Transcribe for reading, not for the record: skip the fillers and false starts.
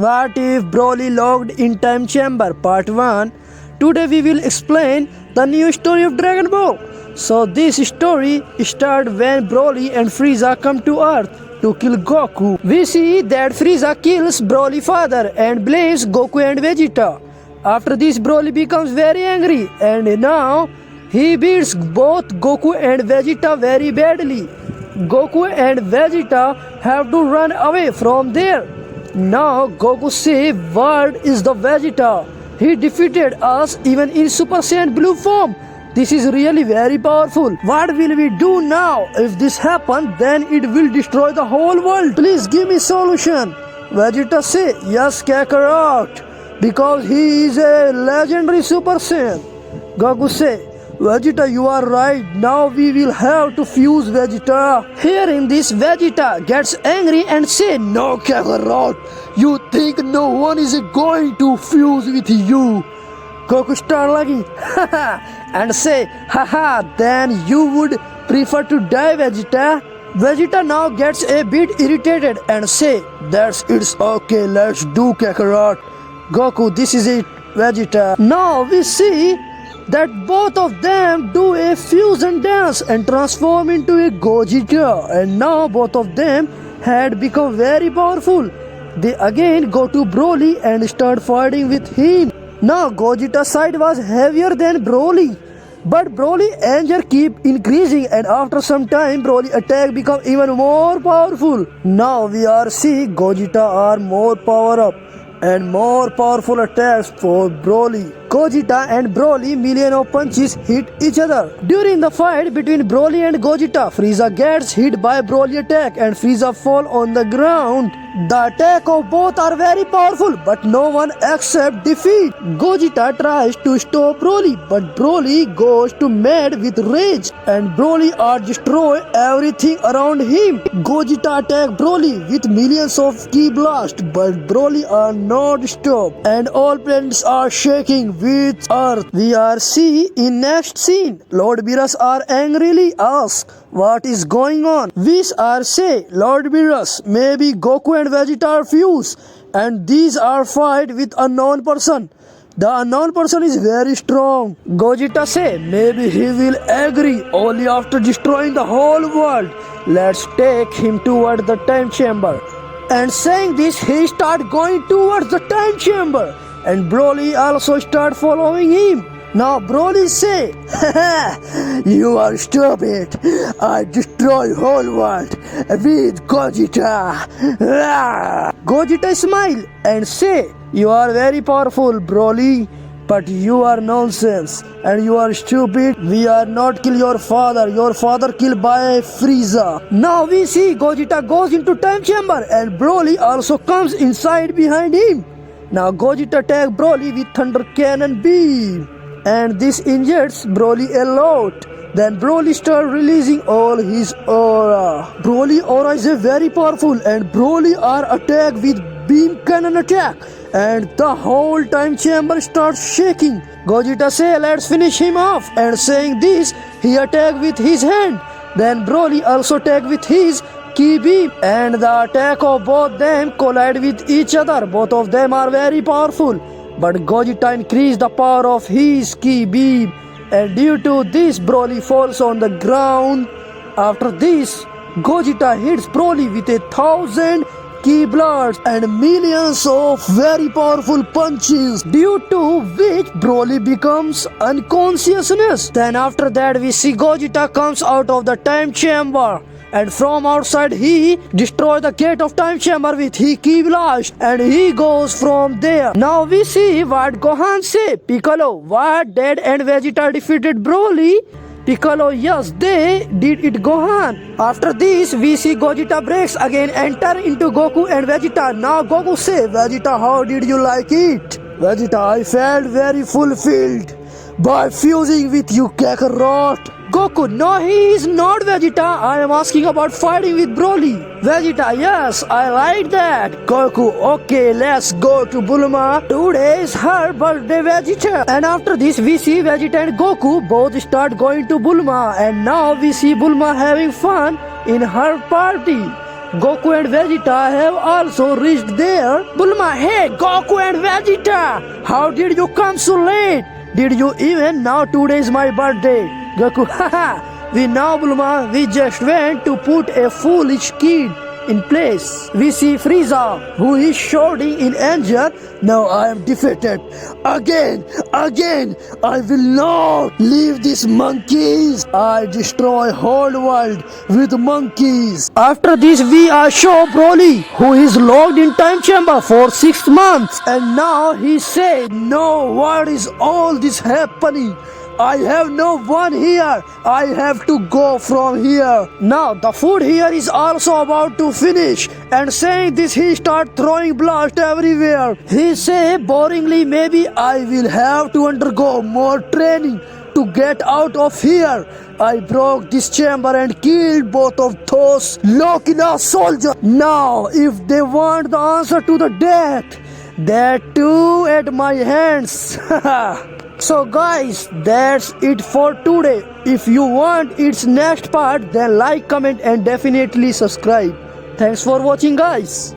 What if Broly locked in time chamber? Part 1. Today we will explain the new story of Dragon Ball. So this story starts when Broly and Frieza come to Earth to kill Goku. We see that Frieza kills Broly's father and blames Goku and Vegeta. After this, Broly becomes very angry and now he beats both Goku and Vegeta very badly. Goku and Vegeta have to run away from there. Now Goku says, "What is the Vegeta? He defeated us even in Super Saiyan Blue form. This is really very powerful. What will we do now? If this happens, then it will destroy the whole world. Please give me solution." Vegeta say, "Yes, Kakarot, because he is a legendary Super Saiyan." Goku say, "Vegeta, you are right. Now we will have to fuse Vegeta." Hearing this, Vegeta gets angry and say, "No, Kakarot. You think no one is going to fuse with you?" Goku start laughing and say, "Haha, then you would prefer to die, Vegeta." Vegeta now gets a bit irritated and say, It's okay, let's do, Kakarot." Goku, "This is it, Vegeta." Now we see that both of them do a fusion dance and transform into a Gogeta, and now both of them had become very powerful. They again go to Broly and start fighting with him. Now Gogeta's side was heavier than Broly, but Broly's anger keep increasing, and after some time Broly attack become even more powerful. Now we are see Gogeta are more power up and more powerful attacks for Broly. Gogeta and Broly million of punches hit each other. During the fight between Broly and Gogeta, Frieza gets hit by Broly attack and Frieza fall on the ground. The attack of both are very powerful, but no one accepts defeat. Gogeta tries to stop Broly, but Broly goes to mad with rage and Broly are destroy everything around him. Gogeta attack Broly with millions of ki blast, but Broly are not stopped and all planets are shaking with Earth. We are see in next scene. Lord Beerus are angrily asked what is going on. We are say, "Lord Beerus, maybe Goku and Vegeta are fused and these are fight with unknown person. The unknown person is very strong." Gogeta say, "Maybe he will agree only after destroying the whole world. Let's take him toward the time chamber." And saying this, he start going towards the time chamber and Broly also start following him. Now Broly say, "You are stupid. I destroy whole world with Gogeta." Gogeta smile and say, "You are very powerful, Broly, but you are nonsense and you are stupid. We are not kill your father. Your father killed by Frieza." Now we see Gogeta goes into time chamber and Broly also comes inside behind him. Now Gogeta attack Broly with Thunder Cannon beam, and this injures Broly a lot. Then Broly start releasing all his aura. Broly aura is a very powerful and Broly are attacked with beam cannon attack and the whole time chamber starts shaking. Gogeta say, "Let's finish him off," and saying this, he attack with his hand. Then Broly also attack with his ki beam and the attack of both them collide with each other. Both of them are very powerful, but Gogeta increased the power of his ki beam and due to this Broly falls on the ground. After this, Gogeta hits Broly with 1,000 ki blasts and millions of very powerful punches, due to which Broly becomes unconsciousness. Then after that we see Gogeta comes out of the time chamber and from outside he destroys the gate of time chamber with his ki blast and he goes from there. Now we see what Gohan say. "Piccolo, what? Dad and Vegeta defeated Broly?" Piccolo, "Yes, they did it, Gohan." After this we see Gogeta breaks again enter into Goku and Vegeta. Now Goku say, "Vegeta, how did you like it?" Vegeta, "I felt very fulfilled by fusing with you, Kakarot." Goku, "No, he is not, Vegeta. I am asking about fighting with Broly." Vegeta, "Yes, I like that." Goku, "Okay, let's go to Bulma. Today is her birthday, Vegeta." And after this we see Vegeta and Goku both start going to Bulma, and now we see Bulma having fun in her party. Goku and Vegeta have also reached there. Bulma, hey Goku and Vegeta, how did you come so late? Did you even know today is my birthday? Goku, haha, we know Bulma, we just went to put a foolish kid in place. We see Frieza, who is shouting in anger, now I am defeated. Again, I will not leave these monkeys. I destroy whole world with monkeys. After this, we are show Broly, who is locked in time chamber for 6 months. And now he said, no, what is all this happening? I have no one here. I have to go from here. Now the food here is also about to finish. And saying this, he start throwing blast everywhere. He say boringly, maybe I will have to undergo more training to get out of here. I broke this chamber and killed both of those Lokina soldiers. Now if they want the answer to the death, that too at my hands. So guys, that's it for today. If you want its next part, then like, comment and definitely subscribe. Thanks for watching guys.